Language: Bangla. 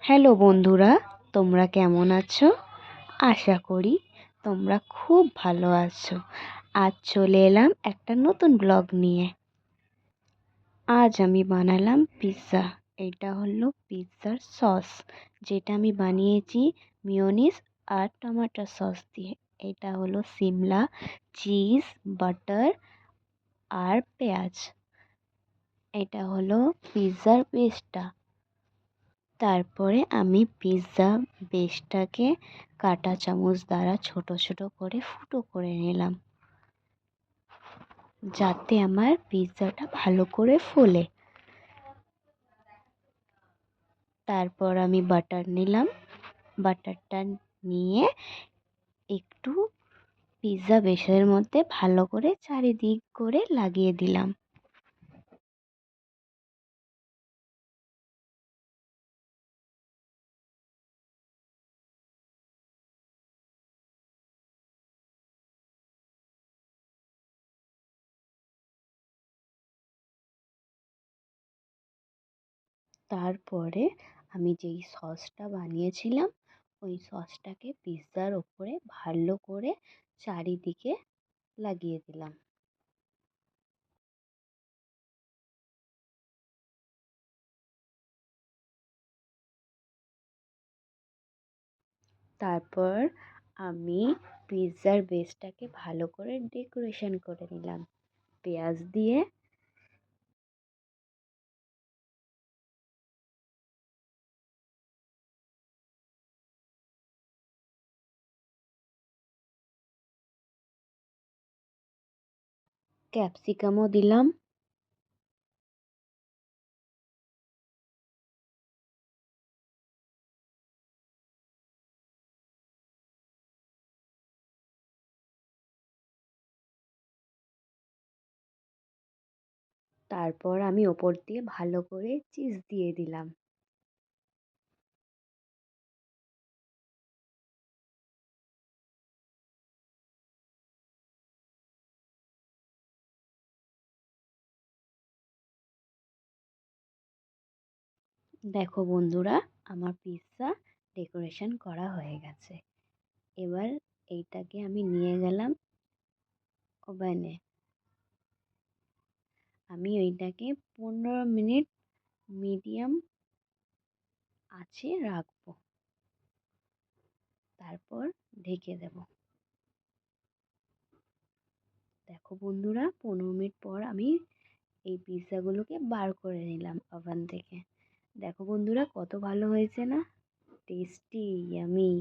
হ্যালো বন্ধুরা, তোমরা কেমন আছো? আশা করি তোমরা খুব ভালো আছো। আজ চলে এলাম একটা নতুন ব্লগ নিয়ে। আজ আমি বানালাম পিৎজা। এটা হলো পিৎজার সস, যেটা আমি বানিয়েছি মিয়োনিজ আর টমেটো সস দিয়ে। এটা হলো সিমলা চিজ, বাটার আর পেঁয়াজ। এটা হলো পিৎজার বেসটা। তারপরে আমি পিৎজা বেসটাকে কাঁটা চামচ দ্বারা ছোট ছোট করে ফুটো করে নিলাম, যাতে আমার পিৎজাটা ভালো করে ফোলে। তারপর আমি বাটার নিলাম। বাটারটা নিয়ে একটু পিৎজা বেসের মধ্যে ভালো করে চারিদিক করে লাগিয়ে দিলাম। তারপরে আমি যেই সসটা বানিয়েছিলাম ওই সসটাকে পিৎজার ওপরে ভালো করে চারিদিকে লাগিয়ে দিলাম। তারপর আমি পিৎজার বেসটাকে ভালো করে ডেকোরেশন করে নিলাম পেঁয়াজ দিয়ে। ক্যাপসিকামও দিলাম। তারপর আমি ওপর দিয়ে ভালো করে চিজ দিয়ে দিলাম। দেখো বন্ধুরা, আমার পিৎজা ডেকোরেশন করা হয়ে গেছে। এবার এইটাকে আমি নিয়ে গেলাম ওভেনে। আমি ওইটাকে 15 মিনিট মিডিয়াম আঁচে রাখবো, তারপর ঢেকে দেব। দেখো বন্ধুরা, 15 মিনিট পর আমি এই পিৎজাগুলোকে বার করে নিলাম ওভেন থেকে। দেখো বন্ধুরা, কত ভালো হয়েছে না? Tasty, yummy.